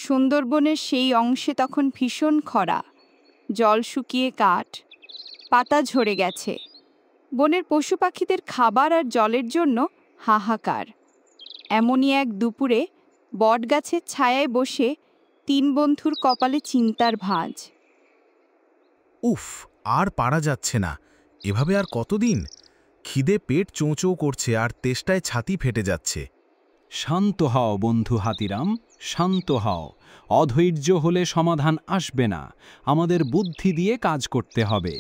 সুন্দরবনের সেই অংশে তখন ভীষণ খরা, জল শুকিয়ে কাঠ, পাতা ঝরে গেছে। বনের পশু পাখিদের খাবার আর জলের জন্য হাহাকার। এমনই এক দুপুরে বটগাছের ছায়ায় বসে তিন বন্ধুর কপালে চিন্তার ভাঁজ। উফ, আর পারা যাচ্ছে না। এভাবে আর কতদিন? খিদে পেট চোঁচো করছে আর তেষ্টায় ছাতি ফেটে যাচ্ছে। শান্ত হও বন্ধু হাতিরাম, শান্ত হও। অধৈর্য হলে সমাধান আসবে না। আমাদের বুদ্ধি দিয়ে কাজ করতে হবে।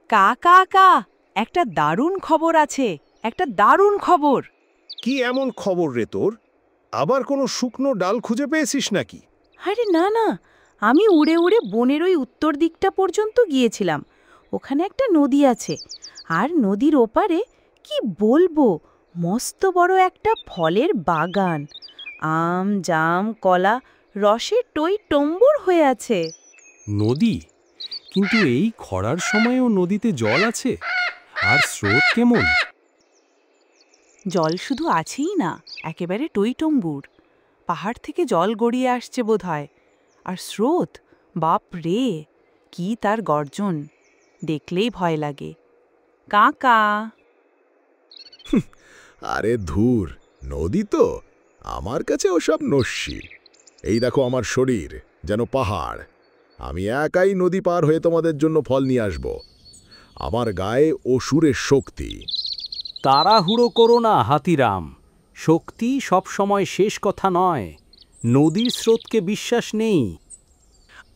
কা কা কা, একটা দারুণ খবর আছে, একটা দারুণ খবর। কি এমন খবর রে তোর? আবার কোনো শুকনো ডাল খুঁজে পেয়েছিস নাকি? আরে না না, আমি উড়ে উড়ে বনের ওই উত্তর দিকটা পর্যন্ত গিয়েছিলাম। ওখানে একটা নদী আছে, আর নদীর ওপারে কি বলবো, মস্ত বড় একটা ফলের বাগান। আম, জাম, কলা, রসে টই টম্বুর হয়ে আছে। নদী? কিন্তু এই খরার সময়েও নদীতে জল আছে? আর স্রোত কেমন? জল শুধু আছেই না, একেবারে টইটম্বুর। পাহাড় থেকে জল গড়িয়ে আসছে বোধহয়। আর স্রোত, বাপ রে, কি তার গর্জন! দেখলেই ভয় লাগে। কা কা। আরে ধুর, নদী তো আমার কাছে ওসব নস্যি। এই দেখো আমার শরীর যেন পাহাড়। আমি একাই নদী পার হয়ে তোমাদের জন্য ফল নিয়ে আসব। আমার গায়ে অসুরের শক্তি। তাড়াহুড়ো করো না হাতিরাম। শক্তি সবসময় শেষ কথা নয়। নদীর স্রোতকে বিশ্বাস নেই।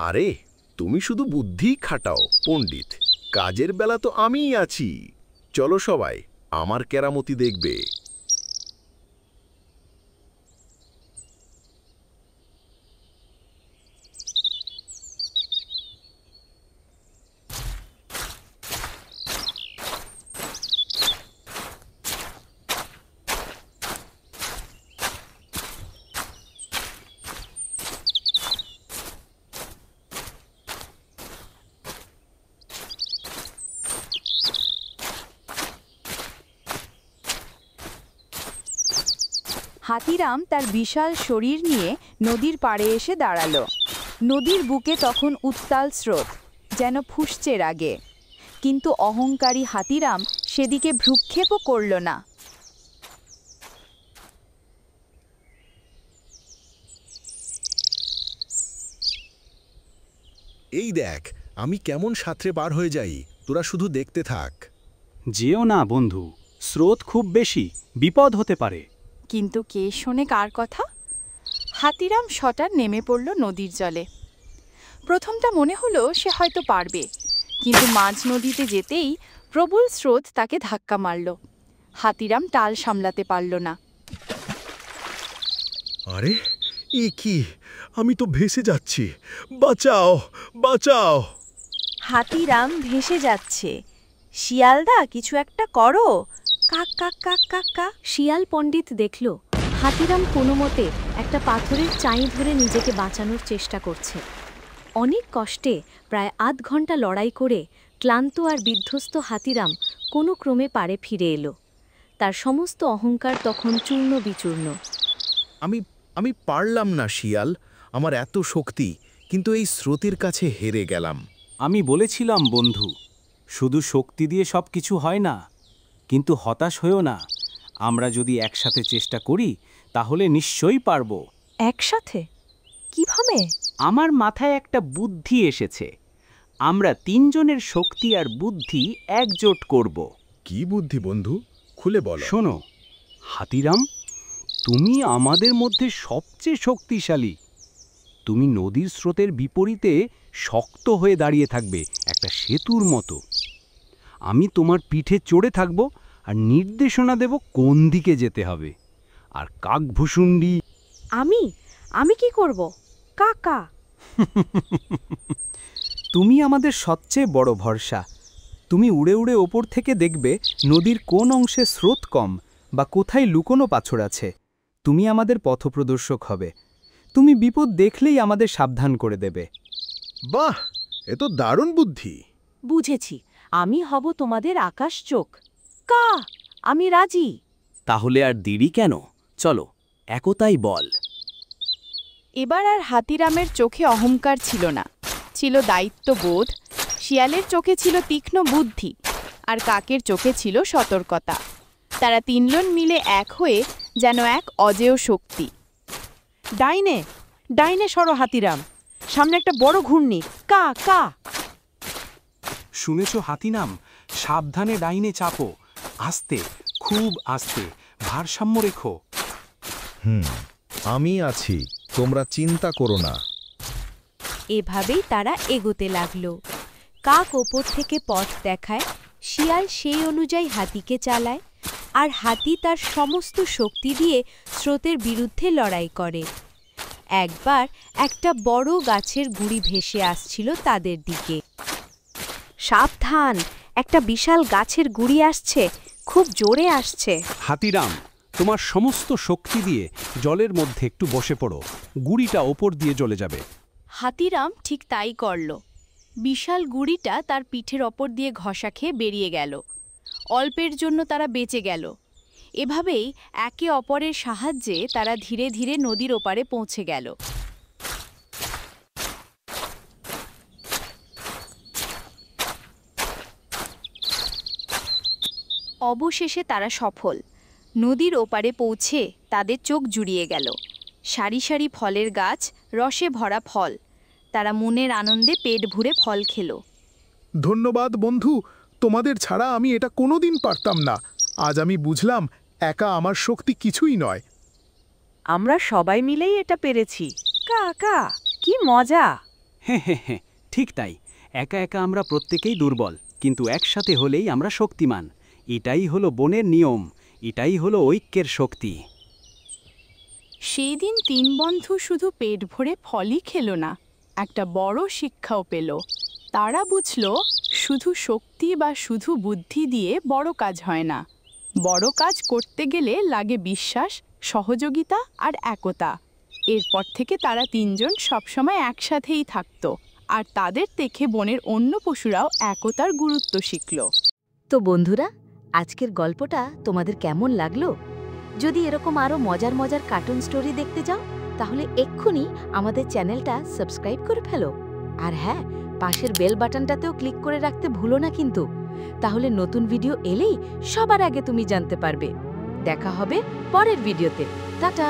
আরে তুমি শুধু বুদ্ধি খাটাও পণ্ডিত, কাজের বেলা তো আমিই আছি। চলো সবাই, আমার কেরামতি দেখবে। হাতিরাম তার বিশাল শরীর নিয়ে নদীর পাড়ে এসে দাঁড়ালো। নদীর বুকে তখন উত্তাল স্রোত, যেন ফুঁসছে রাগে। কিন্তু অহংকারী হাতিরাম সেদিকে ভ্রুক্ষেপও করল না। এই দেখ, আমি কেমন সাঁতরে পার হয়ে যাই, তোরা শুধু দেখতে থাক। যেও না বন্ধু, স্রোত খুব বেশি, বিপদ হতে পারে। কিন্তু কে শোনে কার কথা? হাতিরাম সটার নেমে পড়ল নদীর জলে। প্রথমটা মনে হলো সে হয়তো পারবে, কিন্তু মাঝ নদীতে যেতেই প্রবল স্রোত তাকে ধাক্কা মারল। হাতিরাম টাল সামলাতে পারল না। আরে এ কি, আমি তো ভেসে যাচ্ছি, বাঁচাও বাঁচাও। হাতিরাম ভেসে যাচ্ছে। শিয়ালদা, কিছু একটা করো। কাক কাক কাক কাক কা। শিয়াল পণ্ডিত দেখল হাতিরাম কোনো মতে একটা পাথরের চাই ধরে নিজেকে বাঁচানোর চেষ্টা করছে। অনেক কষ্টে প্রায় আধ ঘন্টা লড়াই করে ক্লান্ত আর বিধ্বস্ত হাতিরাম কোনো ক্রমে পাড়ে ফিরে এলো। তার সমস্ত অহংকার তখন চূর্ণ বিচূর্ণ। আমি পারলাম না শিয়াল, আমার এত শক্তি, কিন্তু এই স্রোতের কাছে হেরে গেলাম। আমি বলেছিলাম বন্ধু, শুধু শক্তি দিয়ে সব কিছু হয় না। কিন্তু হতাশ হয়েও না। আমরা যদি একসাথে চেষ্টা করি তাহলে নিশ্চয়ই পারব। একসাথে? কিভাবে? আমার মাথায় একটা বুদ্ধি এসেছে। আমরা তিনজনের শক্তি আর বুদ্ধি একজোট করব। কি বুদ্ধি বন্ধু, খুলে বলো। শোনো হাতিরাম, তুমি আমাদের মধ্যে সবচেয়ে শক্তিশালী। তুমি নদীর স্রোতের বিপরীতে শক্ত হয়ে দাঁড়িয়ে থাকবে, একটা সেতুর মতো। আমি তোমার পিঠে চড়ে থাকব আর নির্দেশনা দেব কোন দিকে যেতে হবে। আর কাকভূষুণ্ডি, আমি কি করব? কাকা। তুমি আমাদের সবচেয়ে বড় ভরসা। তুমি উড়ে উড়ে ওপর থেকে দেখবে নদীর কোন অংশে স্রোত কম বা কোথায় লুকোনো পাথর আছে। তুমি আমাদের পথপ্রদর্শক হবে। তুমি বিপদ দেখলেই আমাদের সাবধান করে দেবে। বাহ, এ তো দারুণ বুদ্ধি। বুঝেছি, আমি হব তোমাদের আকাশ চোখ। কা, আমি রাজি। তাহলে আর দেরি কেন? চলো, একতাই বল। এবার আর হাতিরামের চোখে অহংকার ছিল না, ছিল দায়িত্ববোধ। শিয়ালের চোখে ছিল তীক্ষ্ণ বুদ্ধি, আর কাকের চোখে ছিল সতর্কতা। তারা তিনজন মিলে এক হয়ে যেন এক অজেয় শক্তি। ডাইনে ডাইনে সরো হাতিরাম, সামনে একটা বড় ঘূর্ণি, কা কা। শুনেছ হাতিনাম, সাবধানে ডাইনে চাপো, আস্তে, খুব আস্তে, ভারসাম্য রেখো। আমি আছি, তোমরা চিন্তা করো না। এভাবেই তারা এগোতে লাগলো। কাক ওপর থেকে পথ দেখায়, শিয়াল সেই অনুযায়ী হাতিকে চালায়, আর হাতি তার সমস্ত শক্তি দিয়ে স্রোতের বিরুদ্ধে লড়াই করে। একবার একটা বড় গাছের গুঁড়ি ভেসে আসছিল তাদের দিকে। সাবধান, একটা বিশাল গাছের গুঁড়ি আসছে, খুব জোরে আসছে। হাতিরাম, তোমার সমস্ত শক্তি দিয়ে জলের মধ্যে একটু বসে পড়ো, গুড়িটা ওপর দিয়ে চলে যাবে। হাতিরাম ঠিক তাই করল। বিশাল গুড়িটা তার পিঠের ওপর দিয়ে ঘষা খেয়ে বেরিয়ে গেল। অল্পের জন্য তারা বেঁচে গেল। এভাবেই একে অপরের সাহায্যে তারা ধীরে ধীরে নদীর ওপারে পৌঁছে গেল। অবশেষে তারা সফল। নদীর ওপারে পৌঁছে তাদের চোখ জুড়িয়ে গেল। সারি সারি ফলের গাছ, রসে ভরা ফল। তারা মনের আনন্দে পেট ভরে ফল খেল। ধন্যবাদ বন্ধু, তোমাদের ছাড়া আমি এটা কোনোদিন পারতাম না। আজ আমি বুঝলাম একা আমার শক্তি কিছুই নয়। আমরা সবাই মিলেই এটা পেরেছি। কা কা, কি মজা! হ্যাঁ হ্যাঁ হ্যাঁ, ঠিক তাই। একা একা আমরা প্রত্যেকেই দুর্বল, কিন্তু একসাথে হলেই আমরা শক্তিমান। এটাই হলো বনের নিয়ম, এটাই হলো ঐক্যের শক্তি। সেই দিন তিন বন্ধু শুধু পেট ভরে ফলই খেল না, একটা বড় শিক্ষাও পেল। তারা বুঝল, শুধু শক্তি বা শুধু বুদ্ধি দিয়ে বড় কাজ হয় না। বড় কাজ করতে গেলে লাগে বিশ্বাস, সহযোগিতা আর একতা। এরপর থেকে তারা তিনজন সবসময় একসাথেই থাকত, আর তাদের দেখে বনের অন্য পশুরাও একতার গুরুত্ব শিখল। তো বন্ধুরা, আজকের গল্পটা তোমাদের কেমন লাগলো? যদি এরকম আরও মজার মজার কার্টুন স্টোরি দেখতে যাও, তাহলে এক্ষুনি আমাদের চ্যানেলটা সাবস্ক্রাইব করে ফেলো। আর হ্যাঁ, পাশের বেল বাটনটাতেও ক্লিক করে রাখতে ভুলো না কিন্তু। তাহলে নতুন ভিডিও এলেই সবার আগে তুমি জানতে পারবে। দেখা হবে পরের ভিডিওতে। টাটা।